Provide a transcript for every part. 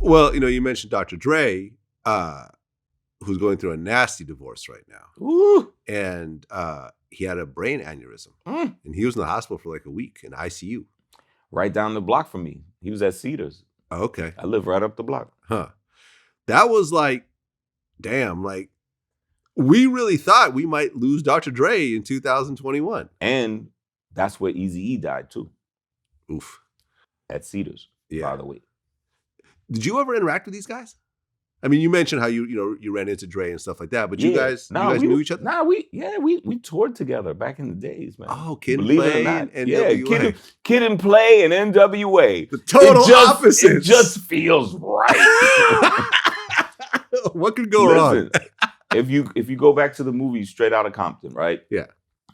Well, you mentioned Dr. Dre, who's going through a nasty divorce right now. Ooh. And he had a brain aneurysm. And he was in the hospital for like a week in ICU. Right down the block from me. He was at Cedars. Oh, okay. I live right up the block. Huh. That was like, damn, like, we really thought we might lose Dr. Dre in 2021. And that's where Eazy-E died too. Oof. At Cedars, by the way. Did you ever interact with these guys? I mean, you mentioned how you ran into Dre and stuff like that, but you guys knew each other? Nah, we toured together back in the days, man. Oh, Kid and Play and NWA. Yeah, Kid and Play and NWA. The total opposites. It just feels right. What could go wrong? If you go back to the movie Straight Outta Compton, right? Yeah.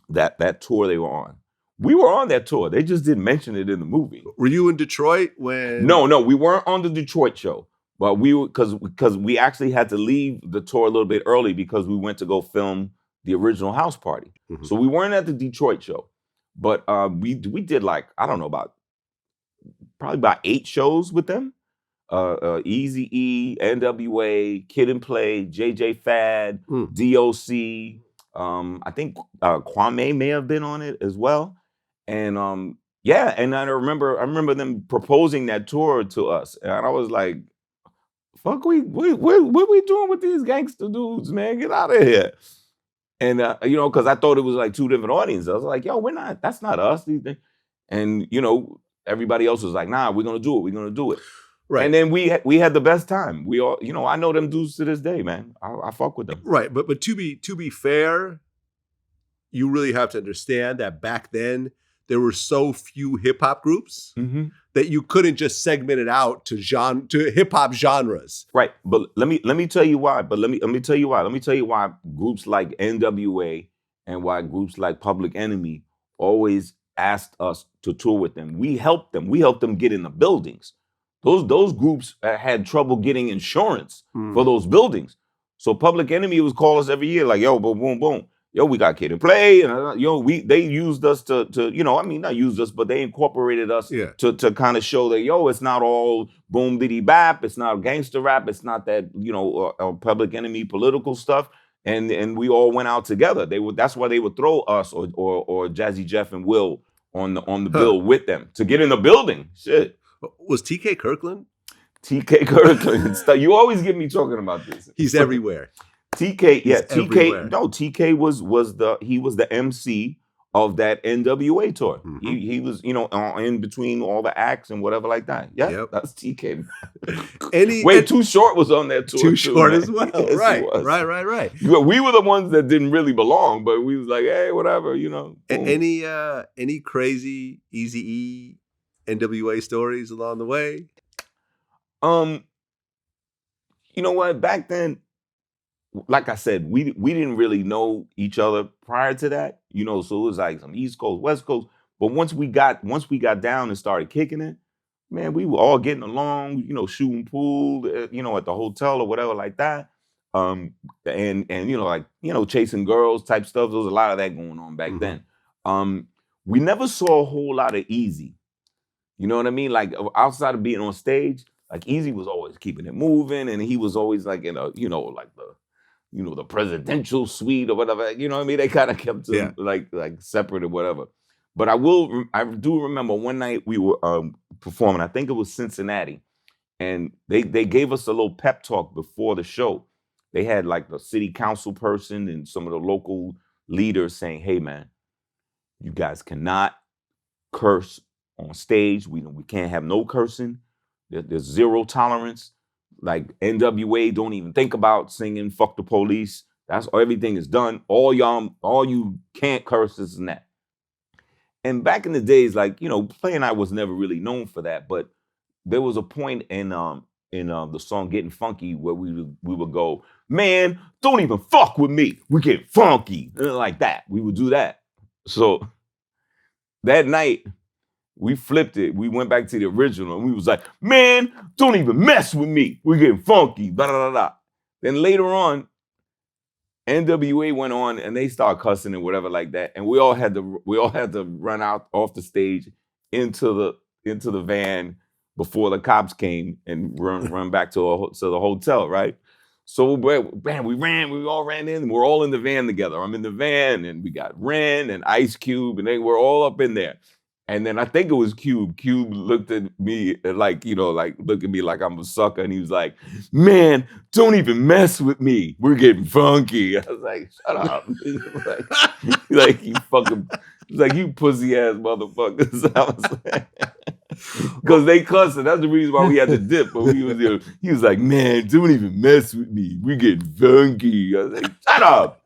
That tour they were on. We were on that tour. They just didn't mention it in the movie. Were you in Detroit when? No, we weren't on the Detroit show. But we were because we actually had to leave the tour a little bit early because we went to go film the original House Party. Mm-hmm. So we weren't at the Detroit show. But we did like, I don't know, probably about 8 shows with them. Eazy-E, NWA, Kid and Play, JJ Fad, DOC. I think Kwame may have been on it as well. And and I remember them proposing that tour to us. And I was like, fuck, what we doing with these gangster dudes, man? Get out of here. And, because I thought it was like 2 different audiences. I was like, yo, that's not us. And, everybody else was like, nah, we're going to do it. We're going to do it. Right. And then we had the best time. We all, I know them dudes to this day, man. I fuck with them. Right. But to be fair, you really have to understand that back then, there were so few hip hop groups that you couldn't just segment it out to hip hop genres. Right. But let me tell you why. Let me tell you why. Let me tell you why groups like NWA and why groups like Public Enemy always asked us to tour with them. We helped them. We helped them get in the buildings. Those groups had trouble getting insurance for those buildings. So Public Enemy would call us every year like, yo, boom, boom, boom. Yo, we got Kid and Play, and they used us to not used us, but they incorporated us to kind of show that it's not all boom diddy bap, it's not gangster rap, it's not that Public Enemy political stuff, and we all went out together. That's why they would throw us or Jazzy Jeff and Will on the bill with them to get in the building. Shit, was TK Kirkland? TK Kirkland stuff. You always get me talking about this. He's everywhere. TK, TK. No, TK was the MC of that NWA tour. Mm-hmm. He was, in between all the acts and whatever like that. Yeah, that's TK. Too Short was on that tour. Too Short as well. Yes, right. We were the ones that didn't really belong, but we was like, hey, whatever, Any crazy Eazy-E NWA stories along the way? You know what? Back then, like I said, we didn't really know each other prior to that, so it was like some East Coast, West Coast. But once we got down and started kicking it, man, we were all getting along, shooting pool, at the hotel or whatever like that. And chasing girls type stuff. There was a lot of that going on back then. We never saw a whole lot of Eazy. You know what I mean? Like outside of being on stage, like Eazy was always keeping it moving, and he was always like in a, like the presidential suite or whatever. You know what I mean? They kind of kept him like separate or whatever. But I do remember one night we were performing. I think it was Cincinnati, and they gave us a little pep talk before the show. They had like the city council person and some of the local leaders saying, "Hey, man, you guys cannot curse on stage. We can't have no cursing. There's 0 tolerance. Like NWA don't even think about singing 'fuck the police.' That's everything is done. All you can't curse this and that." And back in the days, like, Play and I was never really known for that, but there was a point in the song Getting Funky where we would go, "Man, don't even fuck with me. We get funky." Like that. We would do that. So that night, we flipped it. We went back to the original and we was like, "Man, don't even mess with me. We're getting funky." Blah, blah, blah, blah. Then later on, NWA went on and they started cussing and whatever like that. And we all had to run out off the stage into the van before the cops came and run back to the hotel, right? So man, we all ran in, and we're all in the van together. I'm in the van, and we got Ren and Ice Cube, and they were all up in there. And then I think it was Cube. Cube looked at me like, look at me like I'm a sucker. And he was like, man, don't even mess with me. We're getting funky. I was like, shut up. like you fucking, like you pussy ass motherfuckers. I was like, because they cussing. That's the reason why we had to dip. But he was like, man, don't even mess with me. We're getting funky. I was like, shut up.